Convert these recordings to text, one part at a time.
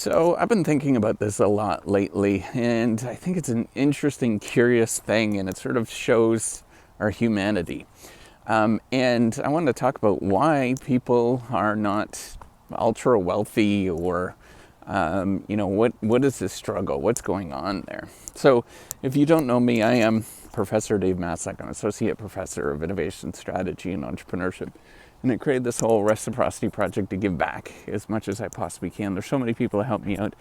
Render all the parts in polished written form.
So I've been thinking about this a lot lately, and I think it's an interesting, curious thing, and it sort of shows our humanity. And I wanted to talk about why people are not ultra wealthy, or what is this struggle? What's going on there? So, if you don't know me, I am Professor Dave Massac. I'm Associate Professor of Innovation Strategy and Entrepreneurship. And I created this whole Reciprocity project to give back as much as I possibly can. There's so many people that help me out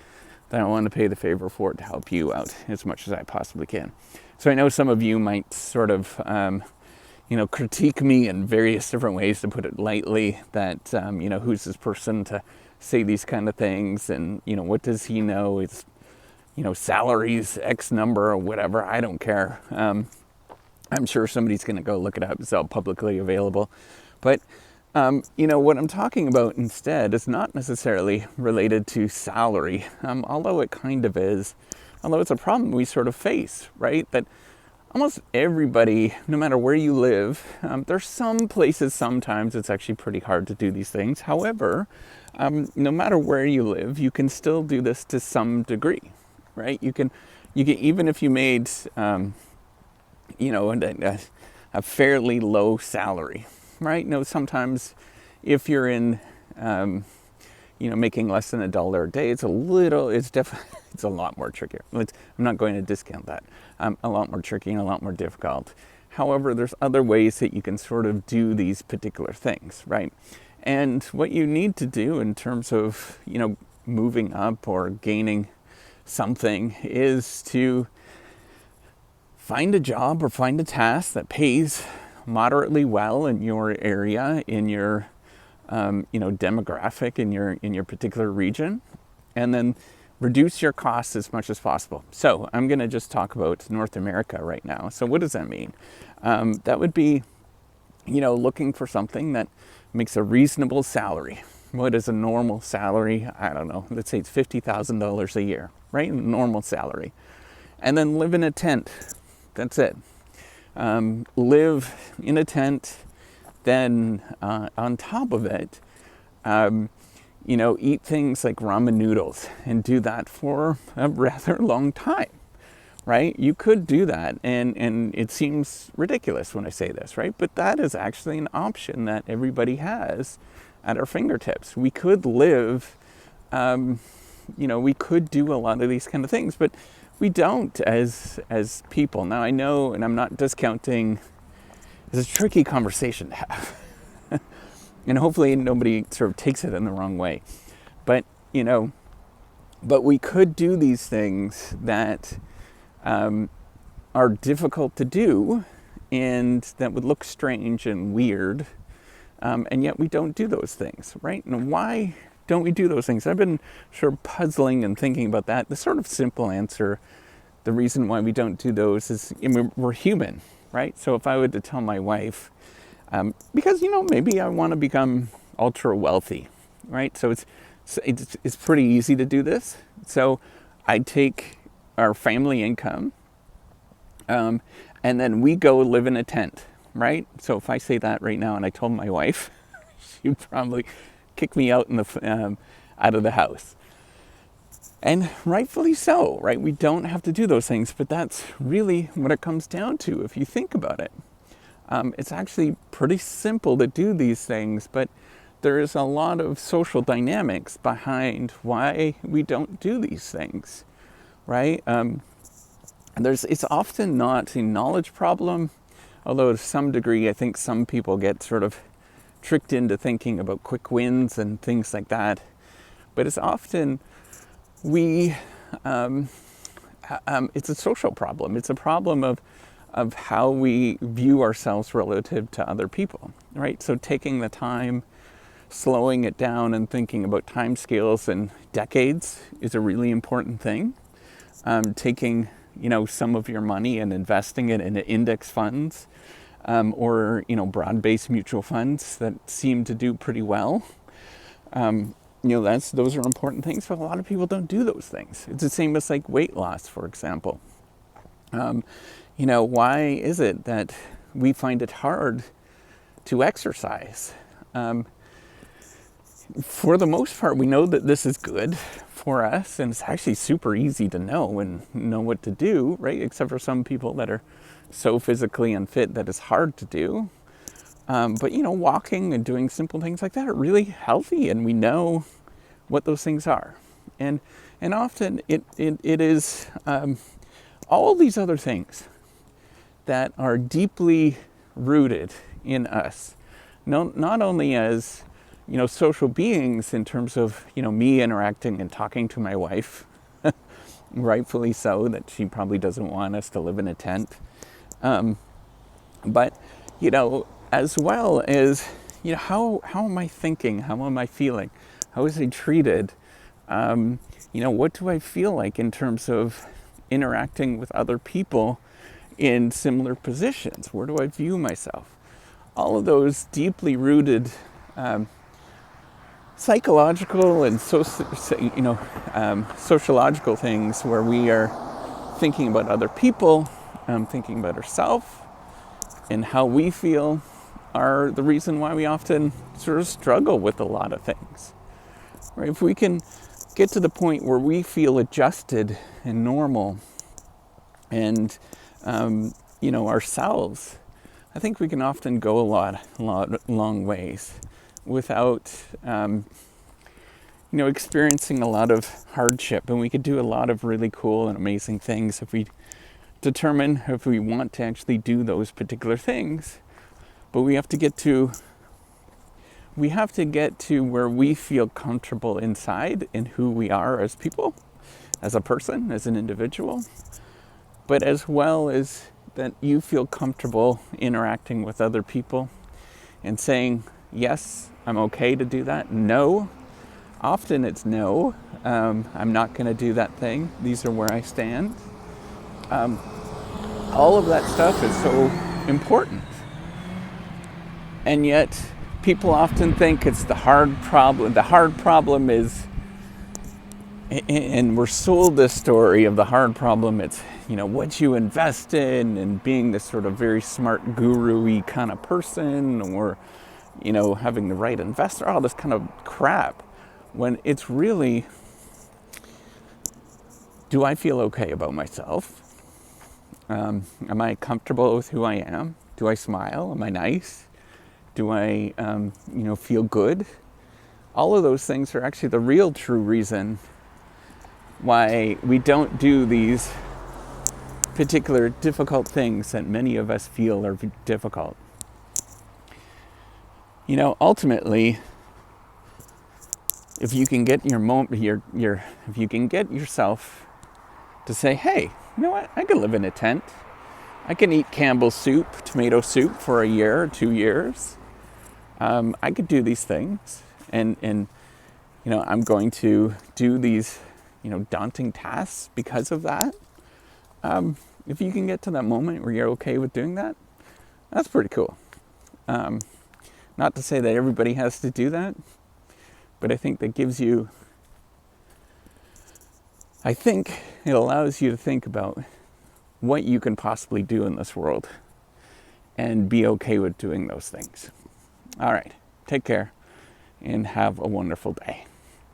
that I want to pay the favor for it to help you out as much as I possibly can. So I know some of you might sort of, critique me in various different ways, to put it lightly, that, who's this person to say these kind of things, and, what does he know? It's, salaries, X number or whatever, I don't care. I'm sure somebody's going to go look it up. It's all publicly available. But, what I'm talking about instead is not necessarily related to salary, although it kind of is. Although it's a problem we sort of face, right? That almost everybody, no matter where you live, there's some places sometimes it's actually pretty hard to do these things. However, no matter where you live, you can still do this to some degree, right? You can even if you made, a fairly low salary, right? Sometimes if you're in, making less than $1 a day, it's a lot more trickier. I'm not going to discount that. A lot more tricky and a lot more difficult. However, there's other ways that you can sort of do these particular things, right? And what you need to do in terms of, moving up or gaining something is to find a job or find a task that pays moderately well in your area, in your demographic, in your particular region, and then reduce your costs as much as possible. So I'm going to just talk about North America right now. So what does that mean? That would be, looking for something that makes a reasonable salary. What is a normal salary? I don't know. Let's say it's $50,000 a year, right? Normal salary. And then live in a tent. That's it. Live in a tent. Then on top of it, eat things like ramen noodles and do that for a rather long time, right? You could do that, and it seems ridiculous when I say this, right? But that is actually an option that everybody has at our fingertips. We could live, we could do a lot of these kind of things, but we don't as people. Now I know, and I'm not discounting, it's a tricky conversation to have. And hopefully nobody sort of takes it in the wrong way. But, but we could do these things that are difficult to do and that would look strange and weird. And yet we don't do those things, right? And why don't we do those things? I've been sort of puzzling and thinking about that. The sort of simple answer, the reason why we don't do those is we're human, right? So if I were to tell my wife, because, maybe I want to become ultra wealthy, right? So it's pretty easy to do this. So I take our family income, and then we go live in a tent, right? So if I say that right now and I told my wife, she'd probably kick me out out of the house. And rightfully so, right? We don't have to do those things, but that's really what it comes down to if you think about it. It's actually pretty simple to do these things, but there is a lot of social dynamics behind why we don't do these things, right? It's often not a knowledge problem, although to some degree I think some people get sort of tricked into thinking about quick wins and things like that. But it's often it's a social problem. It's a problem of how we view ourselves relative to other people, right? So taking the time, slowing it down and thinking about time scales and decades is a really important thing. Taking, some of your money and investing it in index funds, or, broad-based mutual funds that seem to do pretty well. Those are important things, but a lot of people don't do those things. It's the same as like weight loss, for example. Why is it that we find it hard to exercise? for the most part, we know that this is good for us, and it's actually super easy to know and know what to do, right? Except for some people that are so physically unfit that it's hard to do. But walking and doing simple things like that are really healthy, and we know what those things are. And often it is all these other things that are deeply rooted in us. Not only as social beings in terms of me interacting and talking to my wife, rightfully so, that she probably doesn't want us to live in a tent, but as well as how am I thinking, how am I feeling, how is I treated, what do I feel like in terms of interacting with other people in similar positions, where do I view myself? All of those deeply rooted psychological and sociological things where we are thinking about other people, thinking about ourselves, and how we feel are the reason why we often sort of struggle with a lot of things. Right? If we can get to the point where we feel adjusted and normal and ourselves, I think we can often go a long ways without experiencing a lot of hardship. And we could do a lot of really cool and amazing things if we determine if we want to actually do those particular things. But we have to get to where we feel comfortable inside in who we are as people, as a person, as an individual, but as well as that you feel comfortable interacting with other people and saying, yes, I'm okay to do that. No, often it's no, I'm not going to do that thing. These are where I stand. All of that stuff is so important. And yet, people often think it's the hard problem. The hard problem is, and we're sold this story of the hard problem. It's, what you invest in and being this sort of very smart guru-y kind of person, or, having the right investor, all this kind of crap. When it's really, do I feel okay about myself? Am I comfortable with who I am? Do I smile? Am I nice? Do I, feel good? All of those things are actually the real true reason why we don't do these particular difficult things that many of us feel are difficult. Ultimately, if you can get if you can get yourself to say, hey, you know what? I can live in a tent. I can eat Campbell's soup, tomato soup for a year or 2 years. I could do these things, and I'm going to do these daunting tasks because of that. If you can get to that moment where you're okay with doing that, that's pretty cool. Not to say that everybody has to do that, but I think it allows you to think about what you can possibly do in this world and be okay with doing those things. All right, take care and have a wonderful day.